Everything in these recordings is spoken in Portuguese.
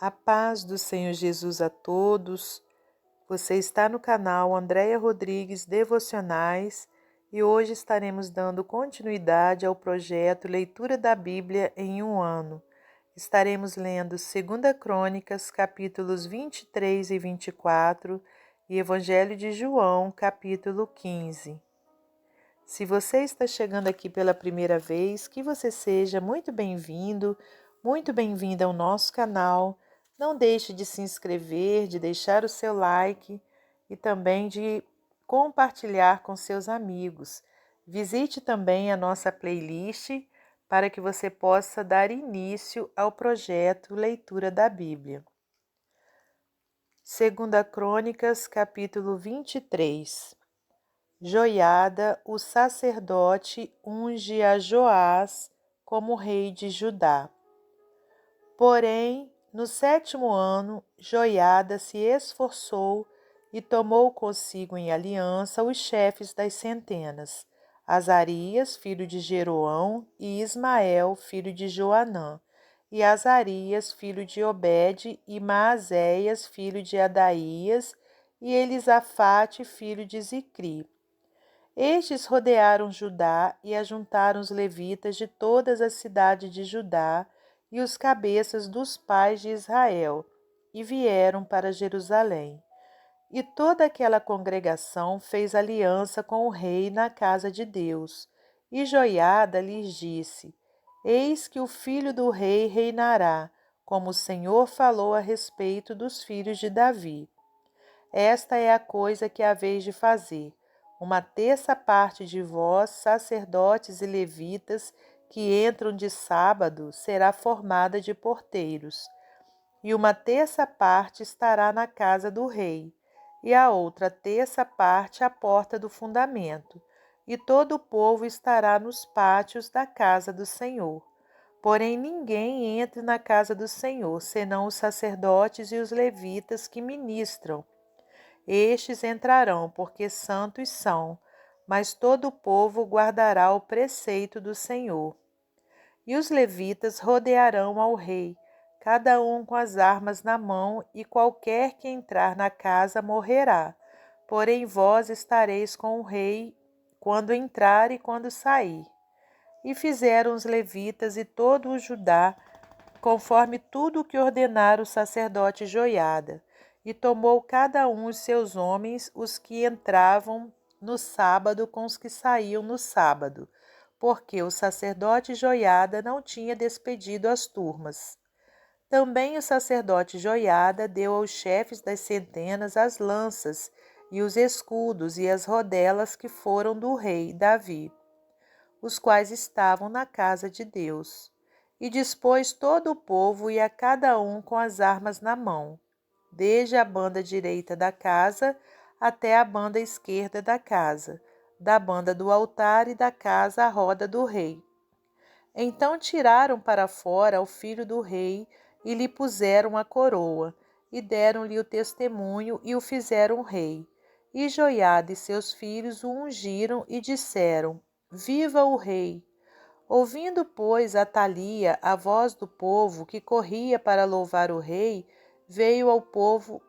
A paz do Senhor Jesus a todos. Você está no canal Andréia Rodrigues Devocionais e hoje estaremos dando continuidade ao projeto Leitura da Bíblia em um ano. Estaremos lendo 2 Crônicas, capítulos 23 e 24 e Evangelho de João, capítulo 15. Se você está chegando aqui pela primeira vez, que você seja muito bem-vindo, muito bem-vinda ao nosso canal. Não deixe de se inscrever, de deixar o seu like e também de compartilhar com seus amigos. Visite também a nossa playlist para que você possa dar início ao projeto Leitura da Bíblia. 2 Crônicas, capítulo 23. Joiada, o sacerdote, unge a Joás como rei de Judá. Porém, no 7º ano, Joiada se esforçou e tomou consigo em aliança os chefes das centenas, Azarias, filho de Jeroão, e Ismael, filho de Joanã, e Azarias, filho de Obede, e Maazéias, filho de Adaías, e Elisafate, filho de Zicri. Estes rodearam Judá e ajuntaram os levitas de todas as cidades de Judá e os cabeças dos pais de Israel, e vieram para Jerusalém. E toda aquela congregação fez aliança com o rei na casa de Deus. E Joiada lhes disse: Eis que o filho do rei reinará, como o Senhor falou a respeito dos filhos de Davi. Esta é a coisa que haveis de fazer. 1/3 parte de vós, sacerdotes e levitas, que entram de sábado, será formada de porteiros. E 1/3 parte estará na casa do rei, e a outra terça parte à porta do fundamento, e todo o povo estará nos pátios da casa do Senhor. Porém ninguém entre na casa do Senhor, senão os sacerdotes e os levitas que ministram. Estes entrarão, porque santos são, mas todo o povo guardará o preceito do Senhor. E os levitas rodearão ao rei, cada um com as armas na mão, e qualquer que entrar na casa morrerá. Porém vós estareis com o rei quando entrar e quando sair. E fizeram os levitas e todo o Judá, conforme tudo o que ordenara o sacerdote Joiada. E tomou cada um os seus homens, os que entravam no sábado com os que saíam no sábado, porque o sacerdote Joiada não tinha despedido as turmas. Também o sacerdote Joiada deu aos chefes das centenas as lanças, e os escudos e as rodelas que foram do rei Davi, os quais estavam na casa de Deus. E dispôs todo o povo e a cada um com as armas na mão, desde a banda direita da casa até a banda esquerda da casa, da banda do altar e da casa à roda do rei. Então tiraram para fora o filho do rei e lhe puseram a coroa, e deram-lhe o testemunho e o fizeram rei. E Joiada e seus filhos o ungiram e disseram: Viva o rei! Ouvindo, pois, Atalia a voz do povo que corria para louvar o rei, veio ao povo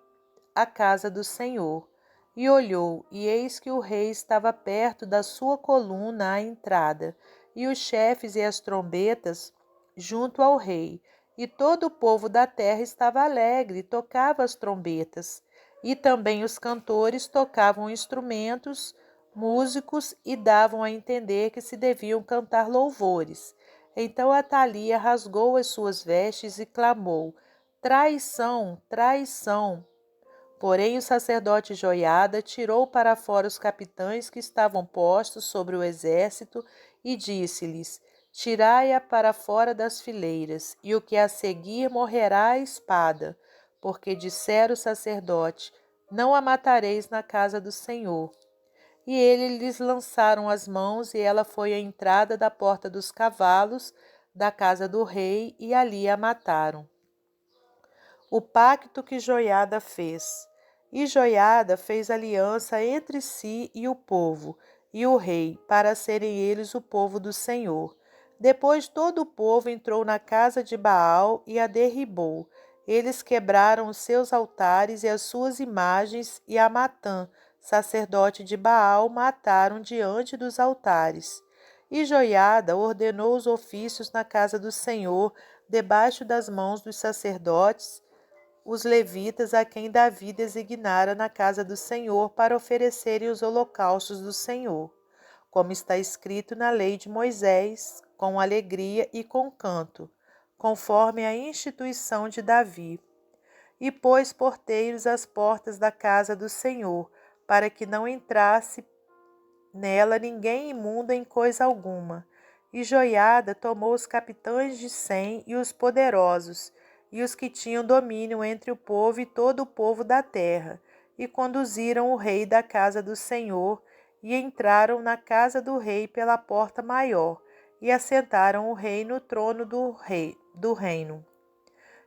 à casa do Senhor, e olhou, e eis que o rei estava perto da sua coluna à entrada, e os chefes e as trombetas junto ao rei, e todo o povo da terra estava alegre e tocava as trombetas, e também os cantores tocavam instrumentos, músicos, e davam a entender que se deviam cantar louvores. Então Atalia rasgou as suas vestes e clamou: Traição, traição! Porém o sacerdote Joiada tirou para fora os capitães que estavam postos sobre o exército e disse-lhes: Tirai-a para fora das fileiras, e o que a seguir morrerá à espada, porque dissera o sacerdote: Não a matareis na casa do Senhor. E eles lhes lançaram as mãos, e ela foi à entrada da porta dos cavalos da casa do rei, e ali a mataram. O pacto que Joiada fez. E Joiada fez aliança entre si e o povo, e o rei, para serem eles o povo do Senhor. Depois todo o povo entrou na casa de Baal e a derribou, Eles quebraram os seus altares e as suas imagens, e a Matã, sacerdote de Baal, mataram diante dos altares. E Joiada ordenou os ofícios na casa do Senhor, debaixo das mãos dos sacerdotes, os levitas, a quem Davi designara na casa do Senhor para oferecerem os holocaustos do Senhor, como está escrito na lei de Moisés, com alegria e com canto, conforme a instituição de Davi. E pôs porteiros às portas da casa do Senhor, para que não entrasse nela ninguém imundo em coisa alguma. E Joiada tomou os capitães de 100 e os poderosos, e os que tinham domínio entre o povo e todo o povo da terra, e conduziram o rei da casa do Senhor, e entraram na casa do rei pela porta maior, e assentaram o rei no trono do reino.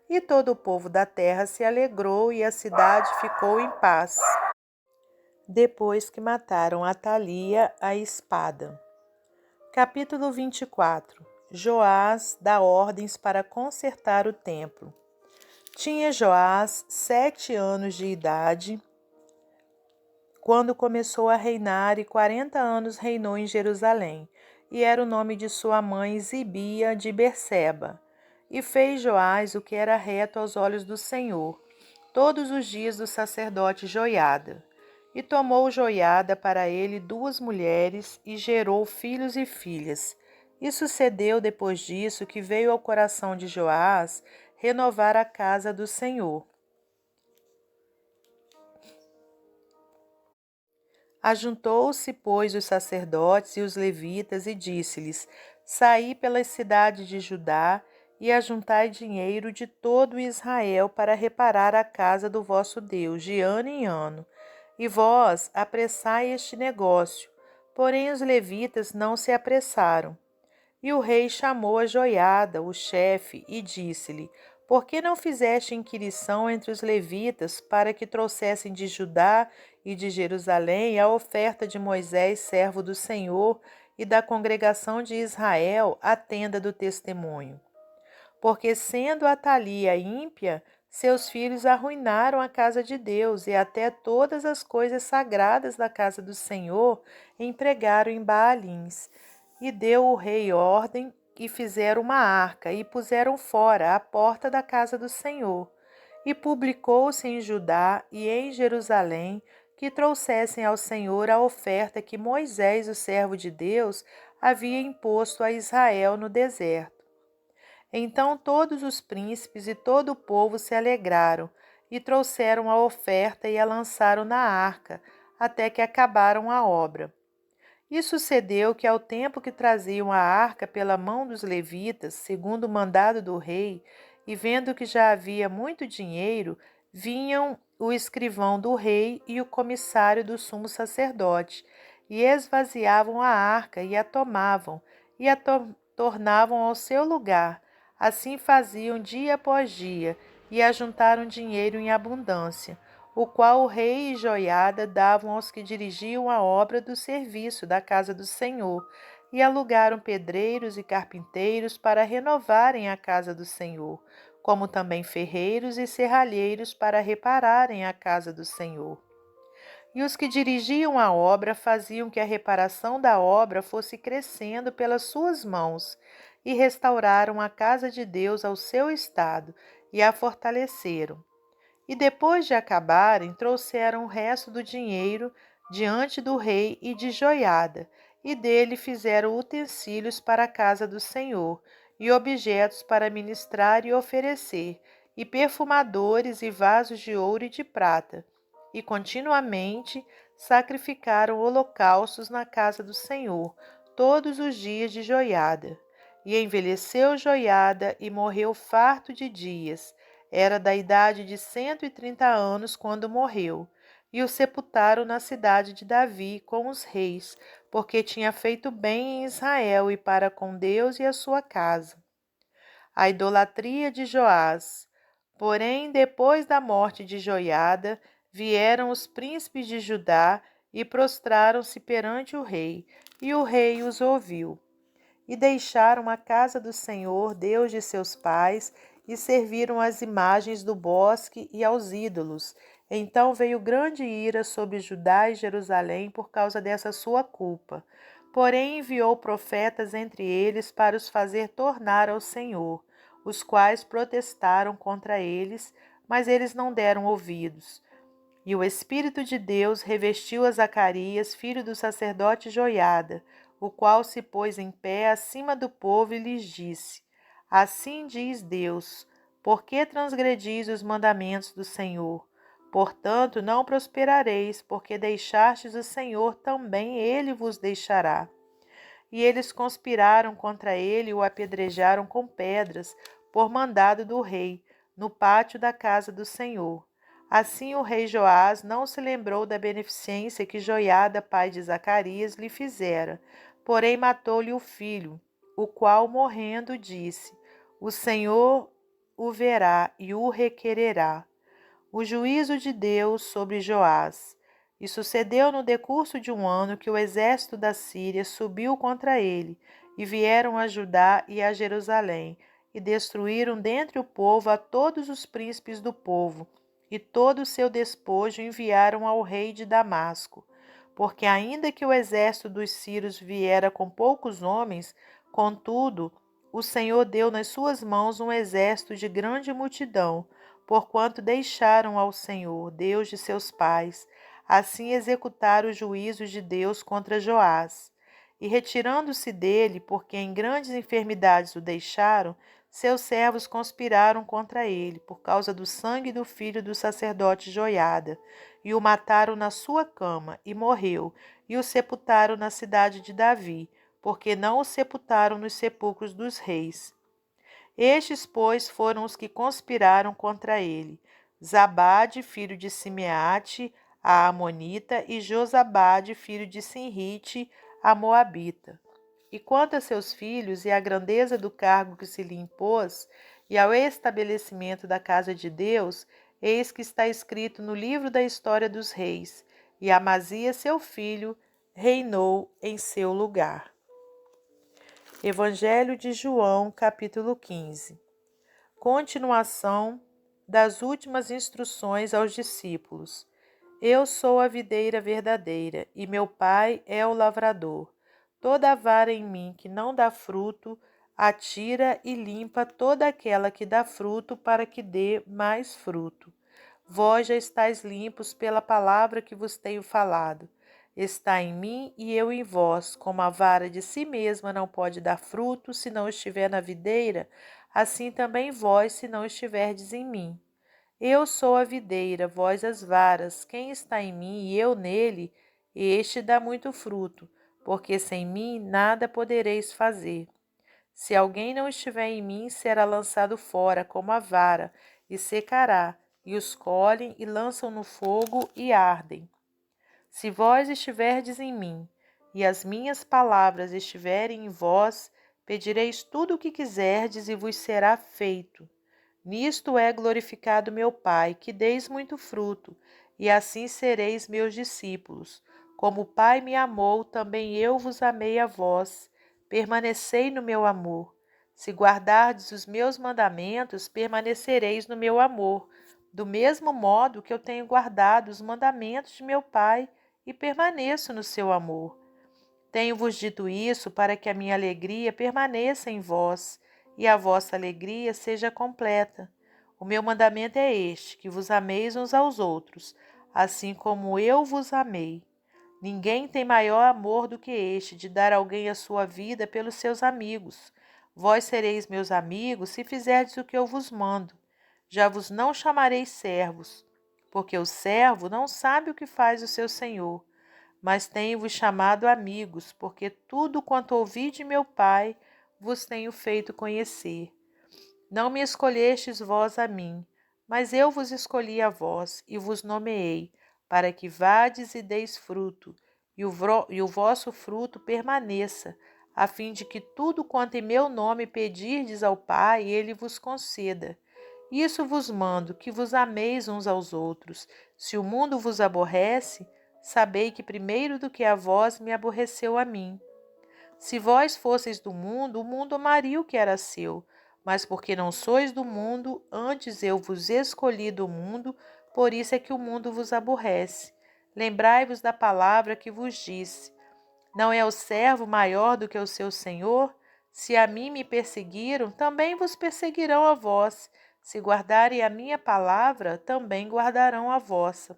E todo o povo da terra se alegrou, e a cidade ficou em paz, depois que mataram Atalia à espada. Capítulo 24. Joás dá ordens para consertar o templo. Tinha Joás 7 anos de idade quando começou a reinar, e 40 anos reinou em Jerusalém, e era o nome de sua mãe Zibia de Berseba. E fez Joás o que era reto aos olhos do Senhor, todos os dias do sacerdote Joiada. E tomou Joiada para ele 2 mulheres, e gerou filhos e filhas. E sucedeu depois disso que veio ao coração de Joás renovar a casa do Senhor. Ajuntou-se, pois, os sacerdotes e os levitas, e disse-lhes: Saí pelas cidades de Judá, e ajuntai dinheiro de todo Israel para reparar a casa do vosso Deus, de ano em ano. E vós apressai este negócio. Porém os levitas não se apressaram. E o rei chamou a Joiada, o chefe, e disse-lhe: Por que não fizeste inquirição entre os levitas para que trouxessem de Judá e de Jerusalém a oferta de Moisés, servo do Senhor, e da congregação de Israel, a tenda do testemunho? Porque, sendo Atalia ímpia, seus filhos arruinaram a casa de Deus, e até todas as coisas sagradas da casa do Senhor empregaram em Baalins. E deu o rei ordem, e fizeram uma arca, e puseram fora à porta da casa do Senhor. E publicou-se em Judá e em Jerusalém que trouxessem ao Senhor a oferta que Moisés, o servo de Deus, havia imposto a Israel no deserto. Então todos os príncipes e todo o povo se alegraram, e trouxeram a oferta e a lançaram na arca, até que acabaram a obra. E sucedeu que, ao tempo que traziam a arca pela mão dos levitas, segundo o mandado do rei, e vendo que já havia muito dinheiro, vinham o escrivão do rei e o comissário do sumo sacerdote, e esvaziavam a arca, e a tomavam, e a tornavam ao seu lugar. Assim faziam dia após dia, e ajuntaram dinheiro em abundância, o qual o rei e Joiada davam aos que dirigiam a obra do serviço da casa do Senhor, e alugaram pedreiros e carpinteiros para renovarem a casa do Senhor, como também ferreiros e serralheiros para repararem a casa do Senhor. E os que dirigiam a obra faziam que a reparação da obra fosse crescendo pelas suas mãos, e restauraram a casa de Deus ao seu estado, e a fortaleceram. E depois de acabarem, trouxeram o resto do dinheiro diante do rei e de Joiada, e dele fizeram utensílios para a casa do Senhor, e objetos para ministrar e oferecer, e perfumadores e vasos de ouro e de prata. E continuamente sacrificaram holocaustos na casa do Senhor, todos os dias de Joiada. E envelheceu Joiada e morreu farto de dias. Era da idade de 130 anos quando morreu, e o sepultaram na cidade de Davi com os reis, porque tinha feito bem em Israel e para com Deus e a sua casa. A idolatria de Joás. Porém, depois da morte de Joiada, vieram os príncipes de Judá e prostraram-se perante o rei, e o rei os ouviu. E deixaram a casa do Senhor, Deus de seus pais, e serviram às imagens do bosque e aos ídolos. Então veio grande ira sobre Judá e Jerusalém por causa dessa sua culpa. Porém enviou profetas entre eles para os fazer tornar ao Senhor, os quais protestaram contra eles, mas eles não deram ouvidos. E o Espírito de Deus revestiu a Zacarias, filho do sacerdote Joiada, o qual se pôs em pé acima do povo e lhes disse: Assim diz Deus, por que transgredis os mandamentos do Senhor? Portanto, não prosperareis, porque deixastes o Senhor, também ele vos deixará. E eles conspiraram contra ele e o apedrejaram com pedras, por mandado do rei, no pátio da casa do Senhor. Assim o rei Joás não se lembrou da beneficência que Joiada, pai de Zacarias, lhe fizera, porém matou-lhe o filho, o qual, morrendo, disse: O Senhor o verá e o requererá. O juízo de Deus sobre Joás. E sucedeu no decurso de um ano que o exército da Síria subiu contra ele, e vieram a Judá e a Jerusalém, e destruíram dentre o povo a todos os príncipes do povo, e todo o seu despojo enviaram ao rei de Damasco. Porque ainda que o exército dos sírios viera com poucos homens, contudo, o Senhor deu nas suas mãos um exército de grande multidão, porquanto deixaram ao Senhor, Deus de seus pais, assim executaram os juízos de Deus contra Joás. E retirando-se dele, porque em grandes enfermidades o deixaram, seus servos conspiraram contra ele, por causa do sangue do filho do sacerdote Joiada, e o mataram na sua cama, e morreu, e o sepultaram na cidade de Davi, porque não o sepultaram nos sepulcros dos reis. Estes, pois, foram os que conspiraram contra ele: Zabade, filho de Simeate, a Amonita, e Josabade, filho de Sinrite, a Moabita. E quanto a seus filhos e à grandeza do cargo que se lhe impôs, e ao estabelecimento da casa de Deus, eis que está escrito no livro da história dos reis, e Amazias, seu filho, reinou em seu lugar. Evangelho de João, capítulo 15. Continuação das últimas instruções aos discípulos. Eu sou a videira verdadeira, e meu Pai é o lavrador. Toda vara em mim que não dá fruto, atira e limpa toda aquela que dá fruto, para que dê mais fruto. Vós já estáis limpos pela palavra que vos tenho falado. Está em mim e eu em vós, como a vara de si mesma não pode dar fruto se não estiver na videira, assim também vós, se não estiverdes em mim. Eu sou a videira, vós as varas. Quem está em mim e eu nele, este dá muito fruto, porque sem mim nada podereis fazer. Se alguém não estiver em mim, será lançado fora como a vara, e secará, e os colhem e lançam no fogo e ardem. Se vós estiverdes em mim, e as minhas palavras estiverem em vós, pedireis tudo o que quiserdes e vos será feito. Nisto é glorificado meu Pai, que deis muito fruto, e assim sereis meus discípulos. Como o Pai me amou, também eu vos amei a vós. Permanecei no meu amor. Se guardardes os meus mandamentos, permanecereis no meu amor, do mesmo modo que eu tenho guardado os mandamentos de meu Pai e permaneço no seu amor. Tenho-vos dito isso para que a minha alegria permaneça em vós e a vossa alegria seja completa. O meu mandamento é este, que vos ameis uns aos outros, assim como eu vos amei. Ninguém tem maior amor do que este, de dar alguém a sua vida pelos seus amigos. Vós sereis meus amigos se fizerdes o que eu vos mando. Já vos não chamarei servos, porque o servo não sabe o que faz o seu senhor. Mas tenho-vos chamado amigos, porque tudo quanto ouvi de meu Pai vos tenho feito conhecer. Não me escolhestes vós a mim, mas eu vos escolhi a vós e vos nomeei, para que vades e deis fruto, e o vosso fruto permaneça, a fim de que tudo quanto em meu nome pedirdes ao Pai, ele vos conceda. Isso vos mando, que vos ameis uns aos outros. Se o mundo vos aborrece, sabei que primeiro do que a vós me aborreceu a mim. Se vós fosseis do mundo, o mundo amaria o que era seu, Mas porque não sois do mundo, antes eu vos escolhi do mundo, por isso é que o mundo vos aborrece. Lembrai-vos da palavra que vos disse: não é o servo maior do que o seu senhor? Se a mim me perseguiram, também vos perseguirão a vós. Se guardarem a minha palavra, também guardarão a vossa.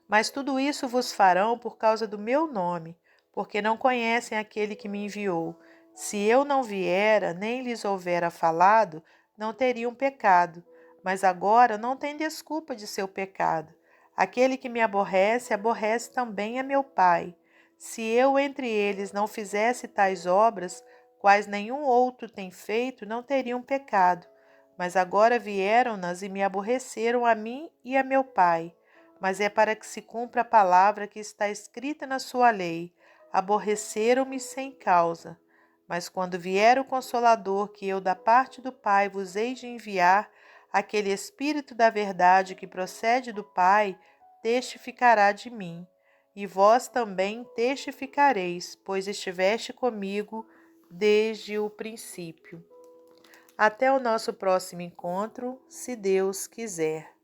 Mas tudo isso vos farão por causa do meu nome, porque não conhecem aquele que me enviou. Se eu não viera, nem lhes houvera falado, não teriam pecado. Mas agora não tem desculpa de seu pecado. Aquele que me aborrece, aborrece também a meu Pai. Se eu entre eles não fizesse tais obras, quais nenhum outro tem feito, não teriam pecado. Mas agora vieram-nas e me aborreceram a mim e a meu Pai. Mas é para que se cumpra a palavra que está escrita na sua lei: aborreceram-me sem causa. Mas quando vier o Consolador, que eu da parte do Pai vos hei de enviar, aquele Espírito da verdade que procede do Pai, testificará de mim. E vós também testificareis, pois estiveste comigo desde o princípio. Até o nosso próximo encontro, se Deus quiser.